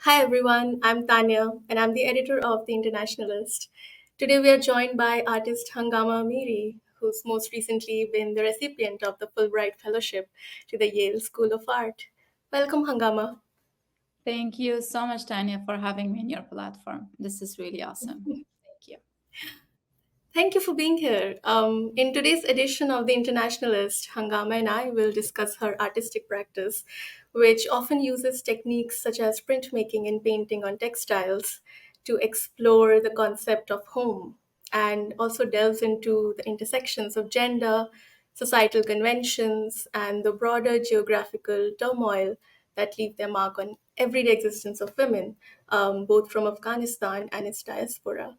Hi everyone, I'm Tanya and I'm the editor of The Internationalist. Today we are joined by artist Hangama Amiri, who's most recently been the recipient of the Fulbright Fellowship to the Yale School of Art. Welcome, Hangama. Thank you so much, Tanya, for having me on your platform. This is really awesome. Thank you. Thank you for being here. In today's edition of The Internationalist, Hangama and I will discuss her artistic practice, which often uses techniques such as printmaking and painting on textiles to explore the concept of home and also delves into the intersections of gender, societal conventions, and the broader geographical turmoil that leave their mark on everyday existence of women, both from Afghanistan and its diaspora.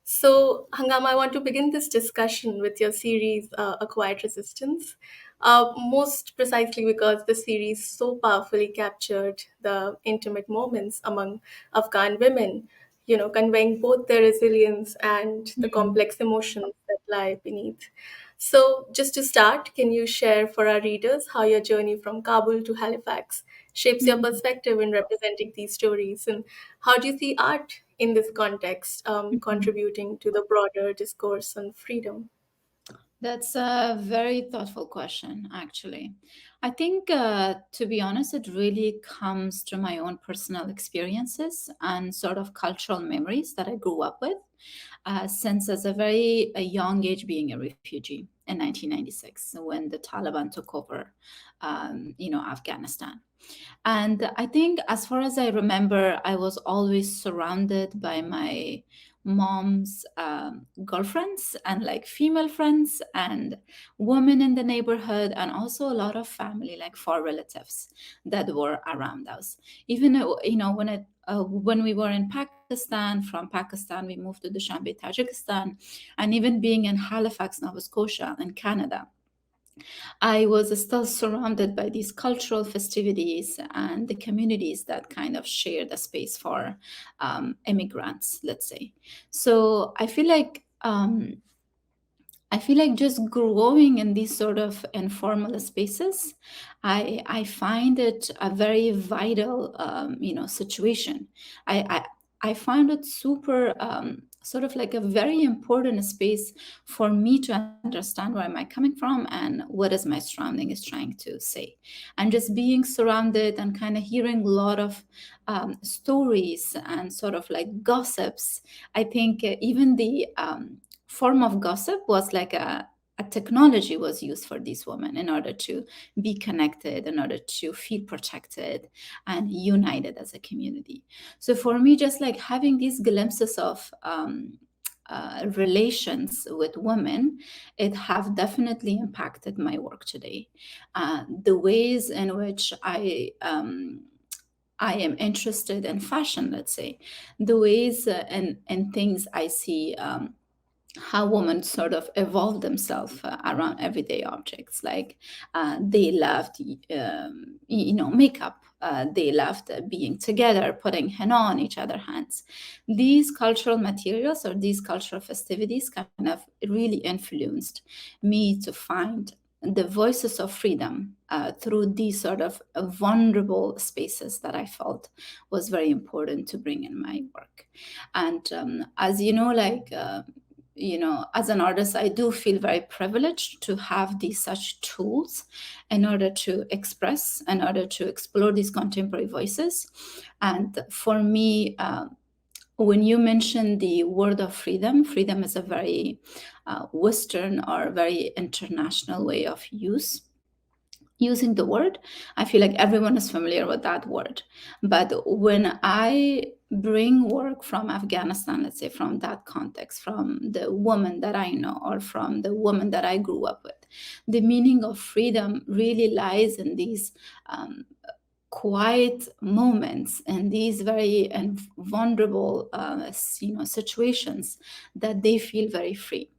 So, Hangama, I want to begin this discussion with your series, A Quiet Resistance, most precisely because the series so powerfully captured the intimate moments among Afghan women, conveying both their resilience and the Mhm. complex emotions that lie beneath. So, just to start, can you share for our readers how your journey from Kabul to Halifax shapes your Mhm. perspective in representing these stories? And how do you see art in this context, Mhm. contributing to the broader discourse on freedom? That's a very thoughtful question, actually. I think, to be honest, it really comes to my own personal experiences and sort of cultural memories that I grew up with, since as a young age being a refugee in 1996 when the Taliban took over, Afghanistan. And I think, as far as I remember, I was always surrounded by my mom's girlfriends and like female friends and women in the neighborhood, and also a lot of family, like four relatives that were around us. Even when we were in Pakistan, from Pakistan we moved to Dushanbe, Tajikistan, and even being in Halifax, Nova Scotia, in Canada, I was still surrounded by these cultural festivities and the communities that kind of share the space for immigrants, let's say. So I feel like just growing in these sort of informal spaces, I find it a very vital, situation. I find it super, sort of like a very important space for me to understand where am I coming from and what is my surrounding is trying to say. And just being surrounded and kind of hearing a lot of stories and sort of like gossips. I think even the form of gossip was like a technology was used for these women in order to be connected, in order to feel protected and united as a community. So for me, just like having these glimpses of relations with women, it have definitely impacted my work today. The ways in which I am interested in fashion, let's say, the ways and things I see. How women sort of evolve themselves around everyday objects, like they loved makeup, they loved being together, putting henna on each other's hands. These cultural materials or these cultural festivities kind of really influenced me to find the voices of freedom through these sort of vulnerable spaces that I felt was very important to bring in my work. And as you know, as an artist, I do feel very privileged to have these such tools in order to express, in order to explore these contemporary voices. And for me, when you mention the word of freedom, freedom is a very Western or very international way of using the word. I feel like everyone is familiar with that word. But when I bring work from Afghanistan, let's say from that context, from the woman that I know or from the woman that I grew up with, the meaning of freedom really lies in these quiet moments and these very and vulnerable situations that they feel very free.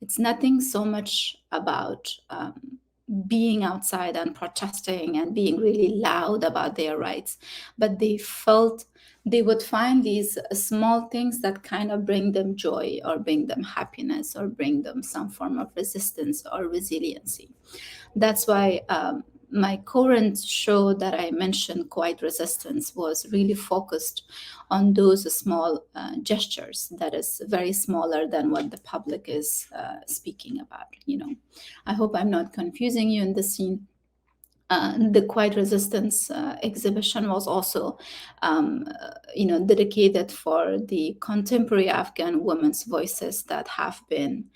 It's nothing so much about being outside and protesting and being really loud about their rights, but they felt they would find these small things that kind of bring them joy or bring them happiness or bring them some form of resistance or resiliency. That's why my current show that I mentioned, Quiet Resistance, was really focused on those small gestures that is very smaller than what the public is speaking about. I hope I'm not confusing you in the scene. The Quiet Resistance exhibition was also, dedicated for the contemporary Afghan women's voices that have been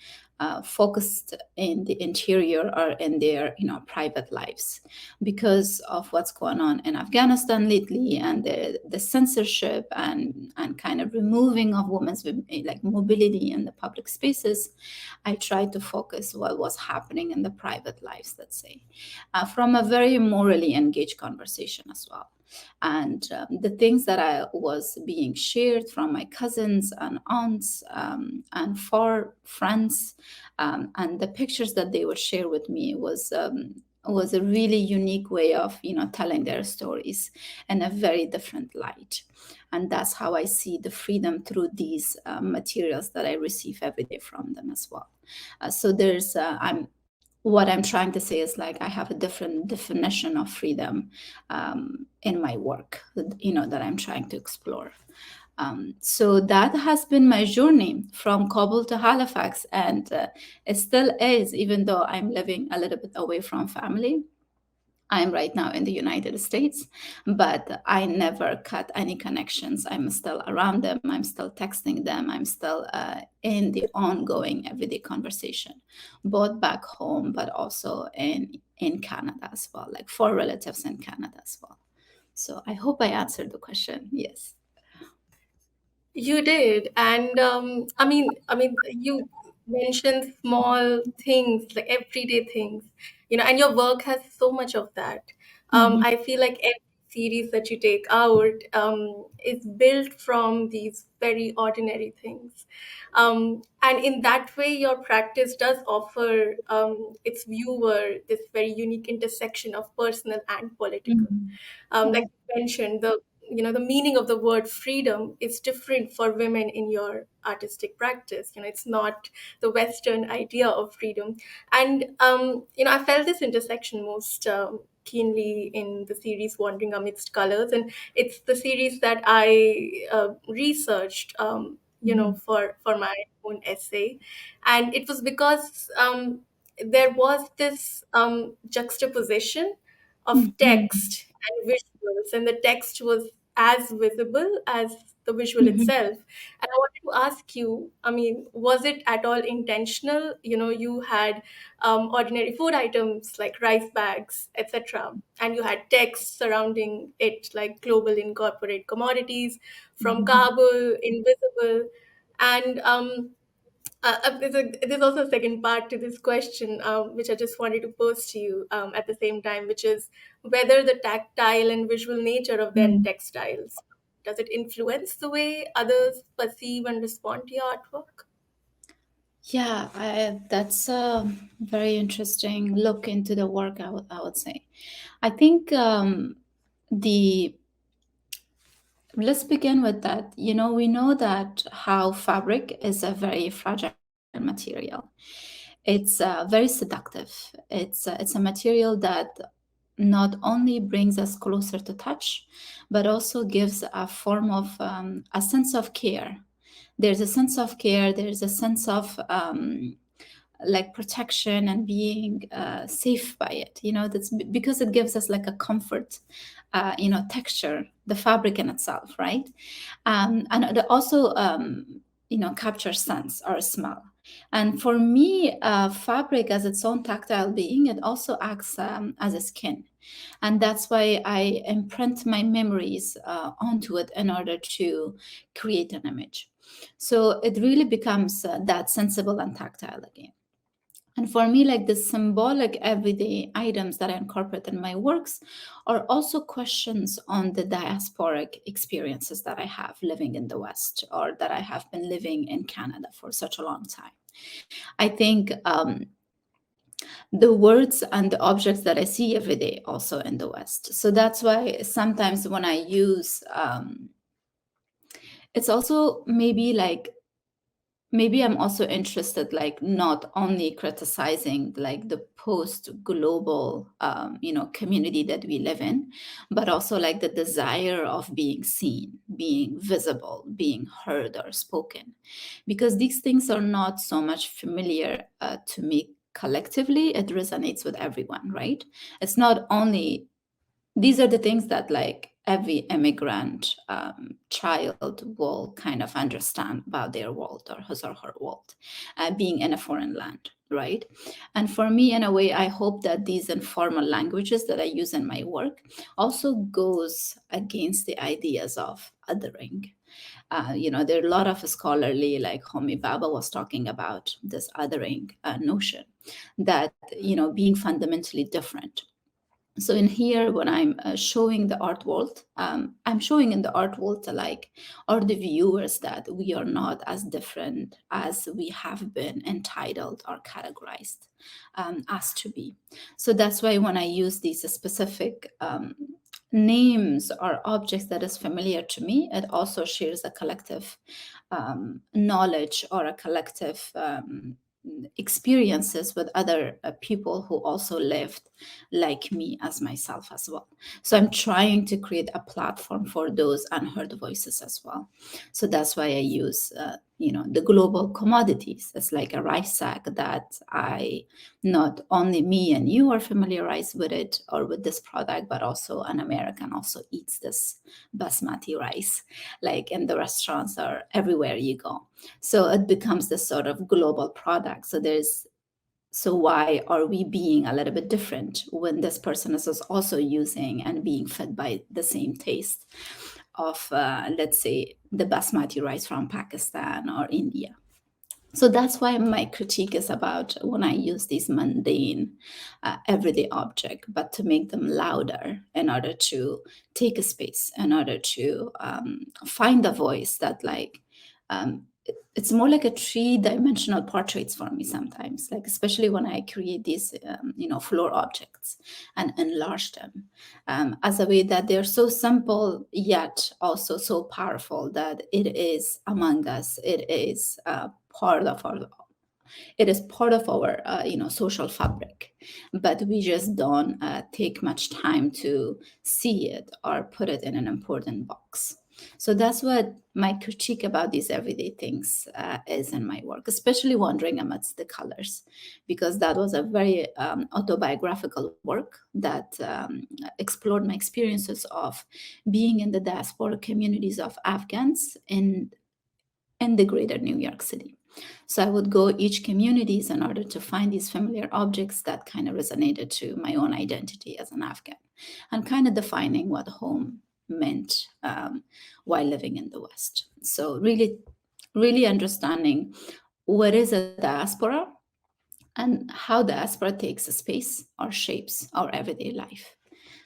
focused in the interior or in their, private lives, because of what's going on in Afghanistan lately, and the censorship and kind of removing of women's like mobility in the public spaces. I tried to focus what was happening in the private lives, let's say, from a very morally engaged conversation as well. And the things that I was being shared from my cousins and aunts and far friends, and the pictures that they would share with me was a really unique way of telling their stories in a very different light. And that's how I see the freedom through these materials that I receive every day from them as well. So there's I'm what I'm trying to say is, like, I have a different definition of freedom in my work, that I'm trying to explore. So that has been my journey from Kabul to Halifax, and it still is, even though I'm living a little bit away from family. I'm right now in the United States, but I never cut any connections. I'm still around them. I'm still texting them. I'm still in the ongoing everyday conversation, both back home, but also in Canada as well, like for relatives in Canada as well. So I hope I answered the question. Yes. You did, and you mentioned small things, like everyday things, and your work has so much of that. Mhm. I feel like every series that you take out is built from these very ordinary things, and in that way, your practice does offer its viewer this very unique intersection of personal and political. Mhm. Like Yeah. you mentioned, the meaning of the word freedom is different for women in your artistic practice. It's not the Western idea of freedom, and I felt this intersection most keenly in the series Wandering Amidst Colors, and it's the series that I researched. Mhm. For my own essay, and it was because there was this juxtaposition of Mhm. text and visuals, and the text was as visible as the visual Mhm. itself. And I wanted to ask you, was it at all intentional? You had ordinary food items like rice bags, etc., and you had text surrounding it like global incorporate commodities from Mhm. Kabul, invisible, and there's also a second part to this question, which I just wanted to pose to you at the same time, which is whether the tactile and visual nature of then Mhm. textiles, does it influence the way others perceive and respond to your artwork? Yeah, that's a very interesting look into the work, I would say. I think the let's begin with that. We know that how fabric is a very fragile material. It's very seductive. It's a material that not only brings us closer to touch, but also gives a form of a sense of care. There's a sense of care. There's a sense of like protection and being safe by it. That's because it gives us like a comfort, texture, the fabric in itself, right? And it also captures sense or smell. And for me, fabric as its own tactile being, it also acts as a skin. And that's why I imprint my memories onto it in order to create an image. So it really becomes that sensible and tactile again. And for me, like the symbolic everyday items that I incorporate in my works are also questions on the diasporic experiences that I have living in the West, or that I have been living in Canada for such a long time. I think the words and the objects that I see every day also in the West. So that's why sometimes when I use, it's also maybe like maybe I'm also interested, like not only criticizing like the post global, community that we live in, but also like the desire of being seen, being visible, being heard or spoken, because these things are not so much familiar to me collectively. It resonates with everyone, right? It's not only, these are the things that like every immigrant child will kind of understand about their world or his or her world, being in a foreign land, right? And for me, in a way, I hope that these informal languages that I use in my work also goes against the ideas of othering. There are a lot of scholarly, like Homi Baba was talking about this othering notion, that being fundamentally different. So in here, when I'm showing the art world, I'm showing in the art world to like, or the viewers, that we are not as different as we have been entitled or categorized as to be. So that's why when I use these specific names or objects that is familiar to me, it also shares a collective knowledge or a collective experiences with other people who also lived like me as myself as well. So I'm trying to create a platform for those unheard voices as well. So that's why I use the global commodities. It's like a rice sack that I, not only me and you are familiarized with it or with this product, but also an American also eats this basmati rice, like in the restaurants or everywhere you go. So it becomes this sort of global product. So why are we being a little bit different when this person is also using and being fed by the same taste of, let's say, the basmati rice from Pakistan or India? So that's why my critique is about when I use these mundane, everyday object, but to make them louder in order to take a space, in order to find a voice that like, it's more like a three-dimensional portraits for me sometimes, like especially when I create these, floor objects and enlarge them as a way that they're so simple yet also so powerful that it is among us. Part of our it is part of our social fabric, but we just don't take much time to see it or put it in an important box. So that's what my critique about these everyday things is in my work, especially wandering amidst the colors, because that was a very autobiographical work that explored my experiences of being in the diaspora communities of Afghans in the greater New York City. So I would go each communities in order to find these familiar objects that kind of resonated to my own identity as an Afghan, and kind of defining what home meant while living in the West. So really, really understanding what is a diaspora and how diaspora takes a space or shapes our everyday life.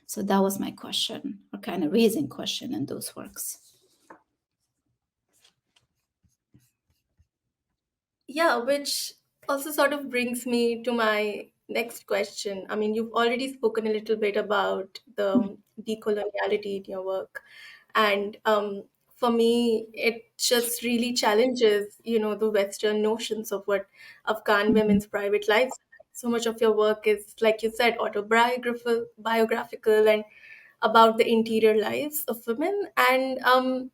So that was my question, or kind of raising question in those works. Yeah, which also sort of brings me to my next question. I mean, you've already spoken a little bit about the decoloniality in your work. And for me, it just really challenges, the Western notions of what Afghan Mhm. women's private lives are like. So much of your work is, like you said, autobiographical, biographical, and about the interior lives of women. And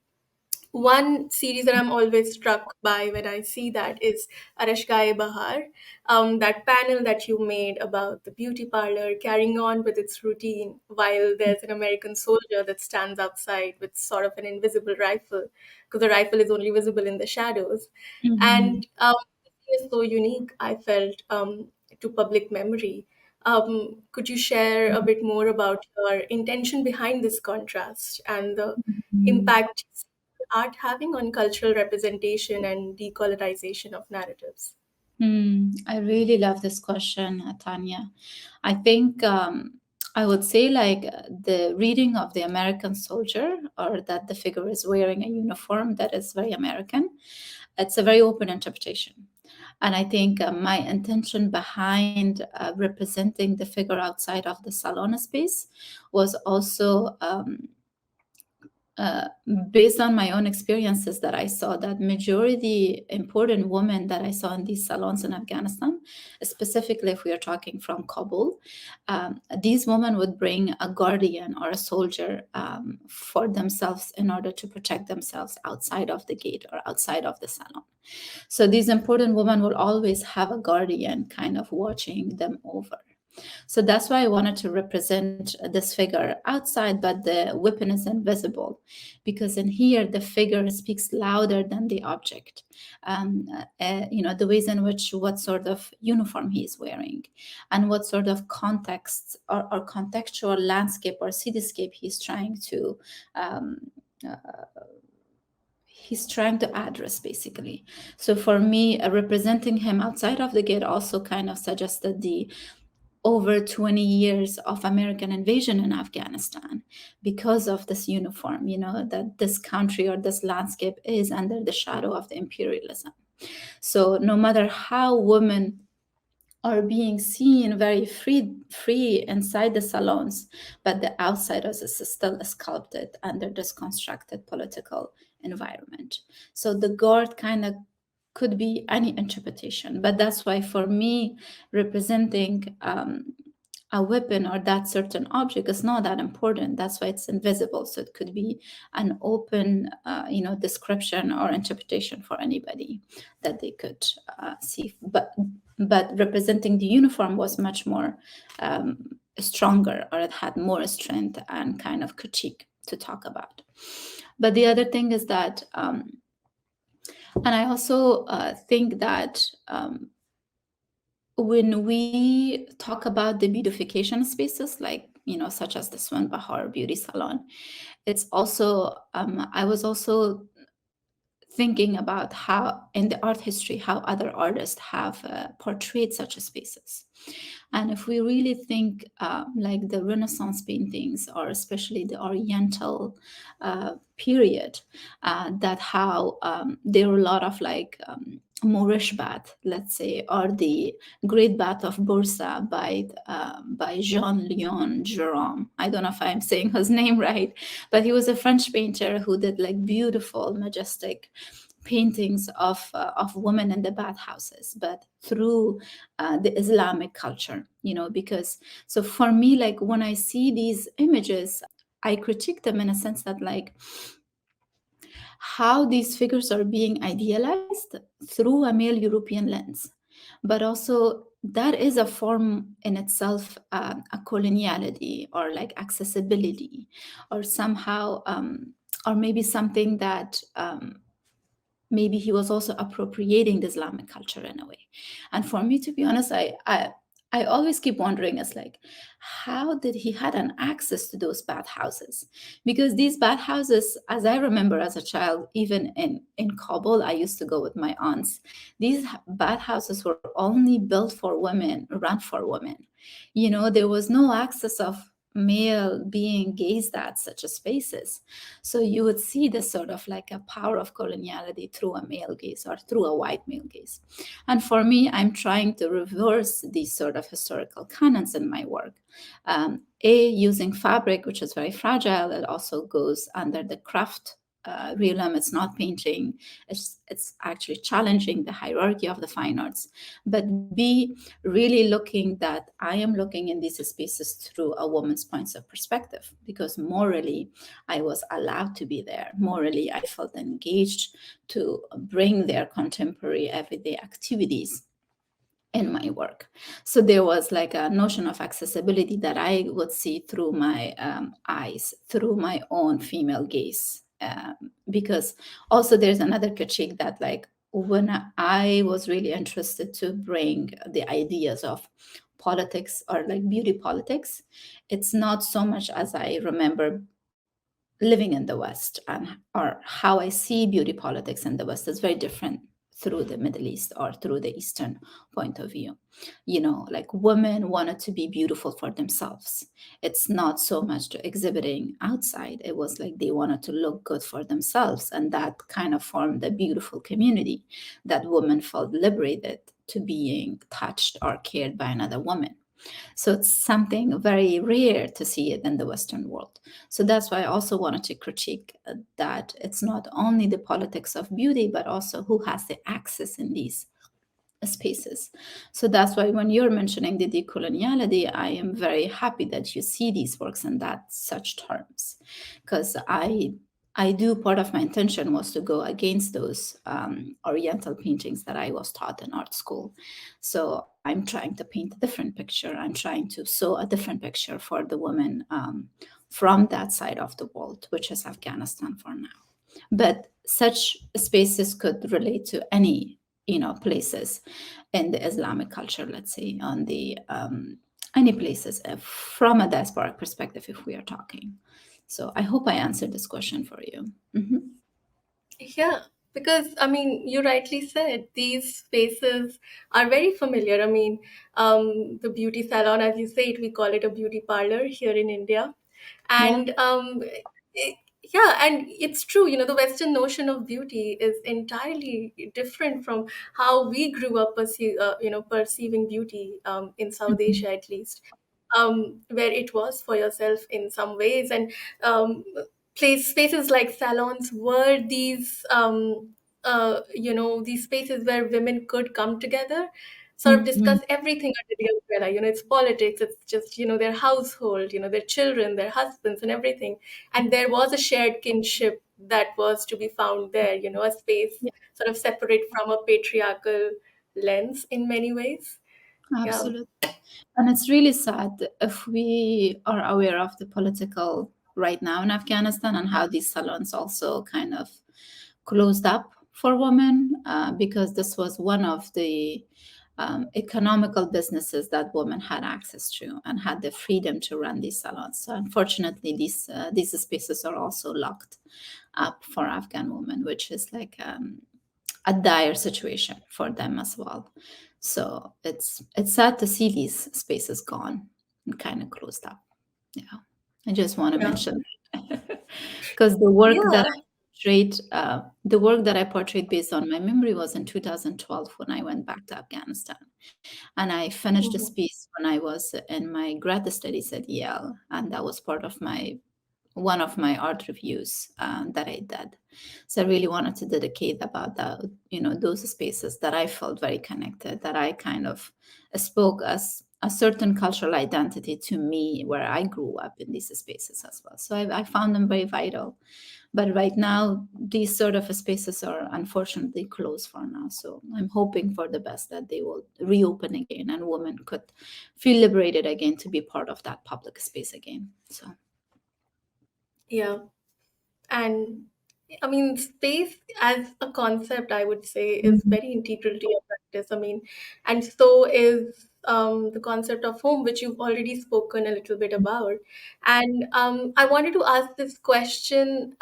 one series that I'm always struck by when I see that is Arashkai Bahar. That panel that you made about the beauty parlor carrying on with its routine while there's an American soldier that stands outside with sort of an invisible rifle, because the rifle is only visible in the shadows. Mhm. And it is so unique, I felt, to public memory. Could you share a bit more about your intention behind this contrast and the Mhm. impact art having on cultural representation and decolonization of narratives? I really love this question, Tanya. I think I would say like the reading of the American soldier, or that the figure is wearing a uniform that is very American. It's a very open interpretation. And I think my intention behind representing the figure outside of the salon space was also uh, based on my own experiences, that I saw that majority important women that I saw in these salons in Afghanistan, specifically if we are talking from Kabul, these women would bring a guardian or a soldier for themselves in order to protect themselves outside of the gate or outside of the salon. So these important women will always have a guardian kind of watching them over. So that's why I wanted to represent this figure outside, but the weapon is invisible, because in here the figure speaks louder than the object. The ways in which, what sort of uniform he is wearing, and what sort of context or contextual landscape or cityscape um, uh, he's trying to address, basically. So for me, representing him outside of the gate also kind of suggested the over 20 years of American invasion in Afghanistan, because of this uniform, that this country or this landscape is under the shadow of the imperialism. So no matter how women are being seen very free inside the salons, but the outsiders is still sculpted under this constructed political environment. So the guard kind of could be any interpretation, but that's why for me, representing a weapon or that certain object is not that important. That's why it's invisible. So it could be an open, description or interpretation for anybody that they could see. But representing the uniform was much more stronger, or it had more strength and kind of critique to talk about. But the other thing is that, and I also think that when we talk about the beautification spaces, like, such as the Swan Bahar Beauty Salon, it's also, I was also thinking about how in the art history, how other artists have portrayed such spaces. And if we really think like the Renaissance paintings, or especially the Oriental period, that how there were a lot of like Moorish bath, let's say, or the Great Bath of Bursa by Jean Leon Jerome. I don't know if I'm saying his name right, but he was a French painter who did like beautiful, majestic paintings of women in the bathhouses, but through the Islamic culture, because, so for me, like when I see these images, I critique them in a sense that, like, how these figures are being idealized through a male European lens, but also that is a form in itself, a coloniality, or like accessibility, or somehow, or maybe something that maybe he was also appropriating the Islamic culture in a way. And for me, to be honest, I always keep wondering, it's like, how did he had an access to those bathhouses? Because these bathhouses, as I remember as a child, even in Kabul, I used to go with my aunts. These bathhouses were only built for women, run for women. There was no access of male being gazed at such a spaces. So you would see this sort of like a power of coloniality through a male gaze, or through a white male gaze. And for me, I'm trying to reverse these sort of historical canons in my work. Using fabric, which is very fragile, it also goes under the craft realm. It's not painting. It's actually challenging the hierarchy of the fine arts. But B, really looking that I am looking in these spaces through a woman's points of perspective, because morally I was allowed to be there. Morally, I felt engaged to bring their contemporary everyday activities in my work. So there was like a notion of accessibility that I would see through my eyes, through my own female gaze. Because also there's another critique that, like, when I was really interested to bring the ideas of politics, or like beauty politics, it's not so much as I remember living in the West, and or how I see beauty politics in the West is very different through the Middle East or through the Eastern point of view. Like, women wanted to be beautiful for themselves. It's not so much to exhibiting outside. It was like they wanted to look good for themselves. And that kind of formed a beautiful community, that women felt liberated to being touched or cared by another woman. So it's something very rare to see it in the Western world. So that's why I also wanted to critique that it's not only the politics of beauty, but also who has the access in these spaces. So that's why when you're mentioning the decoloniality, I am very happy that you see these works in that such terms, because I do, part of my intention was to go against those Oriental paintings that I was taught in art school. So I'm trying to paint a different picture. I'm trying to sew a different picture for the women from that side of the world, which is Afghanistan for now. But such spaces could relate to any, places in the Islamic culture, let's say, on the any places from a diasporic perspective, if we are talking. So I hope I answered this question for you. Mhm. Yeah, because I mean, you rightly said these spaces are very familiar. I mean, the beauty salon, as you say it, we call it a beauty parlor here in India. Yeah. And yeah, and it's true, the Western notion of beauty is entirely different from how we grew up perceiving beauty in South Mhm. Asia, at least, where it was for yourself in some ways. And spaces like salons were these spaces where women could come together, sort of Mhm. discuss everything under the umbrella. It's politics, it's just, their household, their children, their husbands, and everything. And there was a shared kinship that was to be found there, a space Yeah, sort of separate from a patriarchal lens in many ways. Yeah. absolutely. And it's really sad if we are aware of the political right now in Afghanistan and how these salons also kind of closed up for women, because this was one of the economical businesses that women had access to and had the freedom to run these salons. So unfortunately, these spaces are also locked up for Afghan women, which is like a dire situation for them as well. So it's sad to see these spaces gone and kind of closed up. Yeah, I just want to Yeah. mention because the work that Yeah. I portrayed, the work that I portrayed based on my memory was in 2012 when I went back to Afghanistan, and I finished this Mhm. piece when I was in my grad studies at Yale, and that was part of my one of my art reviews that I did. So I really wanted to dedicate about that, those spaces that I felt very connected, that I kind of spoke as a certain cultural identity to me where I grew up in these spaces as well. So I found them very vital. But right now, these sort of spaces are unfortunately closed for now. So I'm hoping for the best that they will reopen again and women could feel liberated again to be part of that public space again. So. Yeah. And I mean, space as a concept, I would say, is Mhm. very integral to your practice. I mean, and so is the concept of home, which you've already spoken a little bit about. And I wanted to ask this question,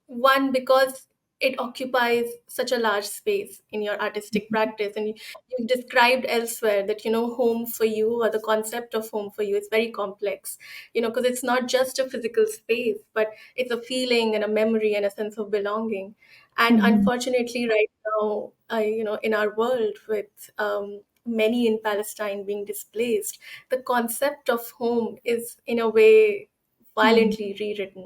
one, because it occupies such a large space in your artistic practice. And you've described elsewhere that, home for you, or the concept of home for you, is very complex, because it's not just a physical space, but it's a feeling and a memory and a sense of belonging. And Mhm. unfortunately, right now, in our world, with many in Palestine being displaced, the concept of home is in a way Mhm. violently rewritten.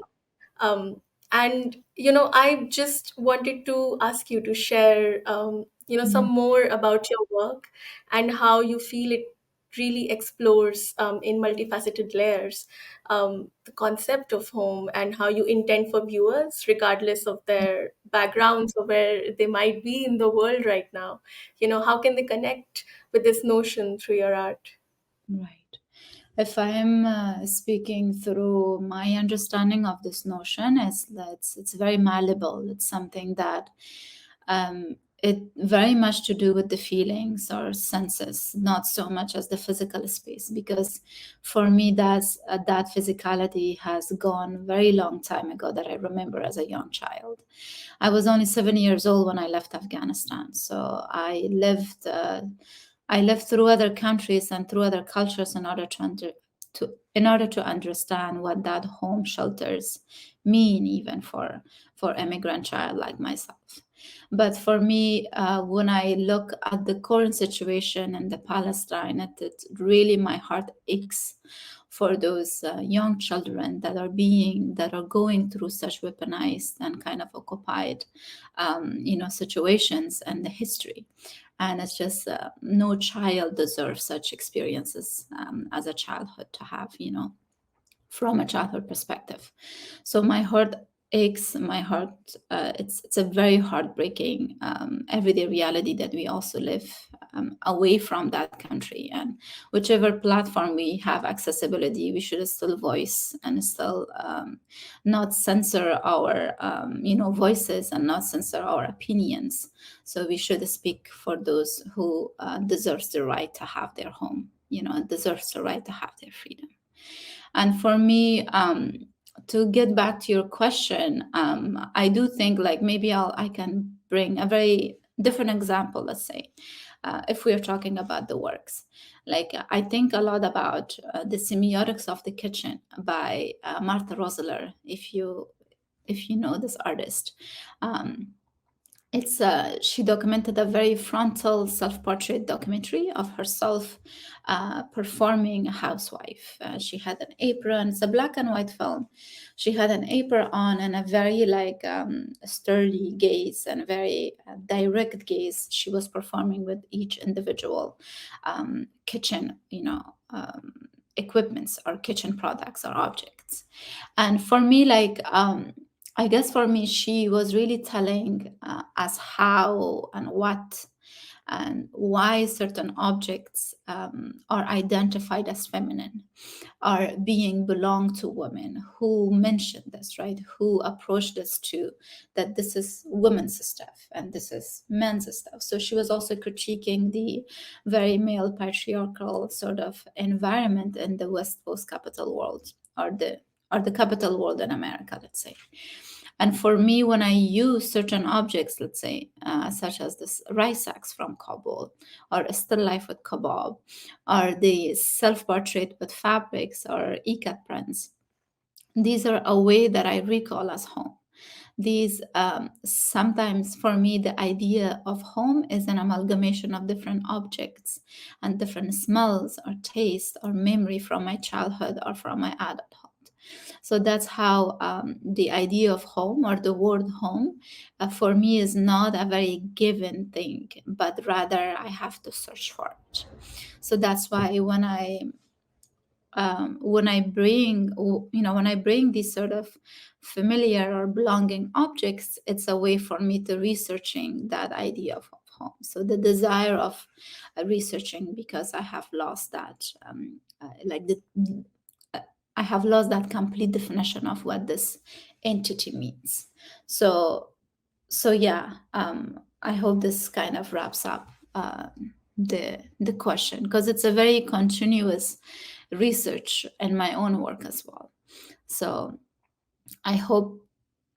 um, and I just wanted to ask you to share some Mhm. more about your work and how you feel it really explores in multifaceted layers the concept of home, and how you intend for viewers, regardless of their backgrounds or where they might be in the world right now, how can they connect with this notion through your art? Right. If I'm speaking through my understanding of this notion, is that it's very malleable. It's something that it very much to do with the feelings or senses, not so much as the physical space. Because for me, that physicality has gone very long time ago. That I remember as a young child. I was only 7 years old when I left Afghanistan, so I lived through other countries and through other cultures in order in order to understand what that home shelters mean, even for immigrant child like myself. But for me, when I look at the current situation in the Palestine, it really my heart aches for those young children that are going through such weaponized and kind of occupied, situations and the history. And it's just no child deserves such experiences as a childhood to have, from a childhood perspective. So my heart aches. My heart. It's a very heartbreaking everyday reality that we also live away from that country. And whichever platform we have accessibility, we should still voice and still not censor our voices and not censor our opinions. So we should speak for those who deserves the right to have their home. Deserves the right to have their freedom. And for me, to get back to your question, I do think like maybe I can bring a very different example. Let's say, if we are talking about the works, like I think a lot about the semiotics of the kitchen by Martha Rosler. If you know this artist. Um, it's She documented a very frontal self-portrait documentary of herself performing a housewife. She had an apron. It's a black and white film. She had an apron on and a very like sturdy gaze and very direct gaze. She was performing with each individual kitchen, equipments or kitchen products or objects. And for me, like I guess for me, she was really telling us how and what and why certain objects are identified as feminine, are being belong to women. Who mentioned this, right? Who approached this to that this is women's stuff and this is men's stuff. So she was also critiquing the very male patriarchal sort of environment in the West Coast capital world, or the capital world in America, let's say. And for me, when I use certain objects, let's say, such as this rice sacks from Kabul, or a still life with kebab, or the self portrait with fabrics or ikat prints, these are a way that I recall as home. These sometimes for me, the idea of home is an amalgamation of different objects and different smells or taste or memory from my childhood or from my adulthood. So that's how the idea of home or the word home for me is not a very given thing, but rather I have to search for it. So that's why when I bring these sort of familiar or belonging objects, it's a way for me to researching that idea of home. So the desire of researching, because I have lost that, like the I have lost that complete definition of what this entity means. So, so yeah, I hope this kind of wraps up the question, because it's a very continuous research in my own work as well. So I hope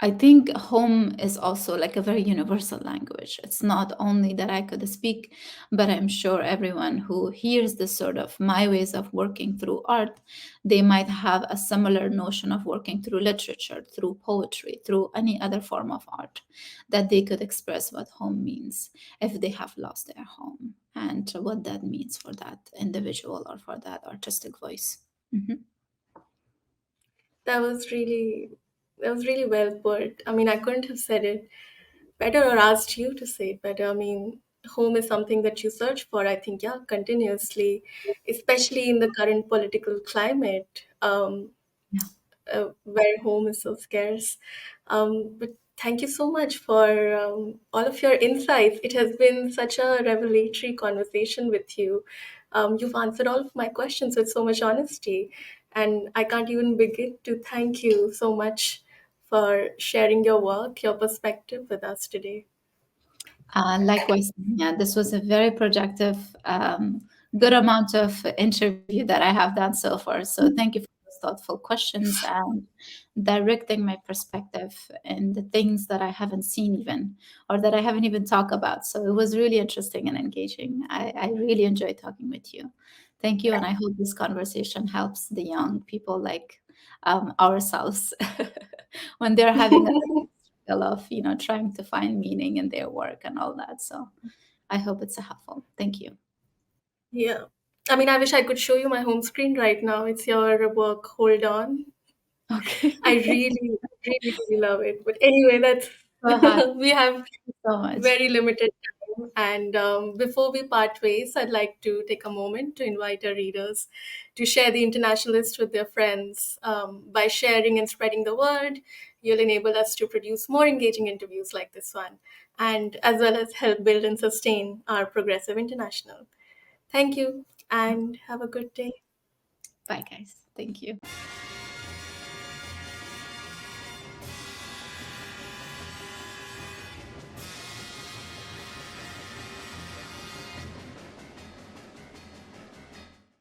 I think home is also like a very universal language. It's not only that I could speak, but I'm sure everyone who hears this sort of my ways of working through art, they might have a similar notion of working through literature, through poetry, through any other form of art, that they could express what home means if they have lost their home and what that means for that individual or for that artistic voice. Mhm. That was really that was really well put. I mean, I couldn't have said it better or asked you to say it better. I mean, home is something that you search for, I think, yeah, continuously, especially in the current political climate. Yeah. Where home is so scarce. But thank you so much for all of your insights. It has been such a revelatory conversation with you. You've answered all of my questions with so much honesty, and I can't even begin to thank you so much for sharing your work, your perspective with us today. Likewise, yeah, this was a very productive, good amount of interview that I have done so far. So thank you for those thoughtful questions and directing my perspective and the things that I haven't seen even or that I haven't even talked about. So it was really interesting and engaging. I really enjoyed talking with you. Thank you, and I hope this conversation helps the young people like ourselves when they're having a cycle of, trying to find meaning in their work and all that. So I hope it's helpful. Thank you. Yeah. I mean, I wish I could show you my home screen right now. It's your work. Hold on. Okay. I really, really, really love it. But anyway, that's Go ahead. we have So much. very limited time. And before we part ways, I'd like to take a moment to invite our readers to share the Internationalist with their friends. By sharing and spreading the word, you'll enable us to produce more engaging interviews like this one, and as well as help build and sustain our progressive international. Thank you and have a good day. Bye, guys. Thank you.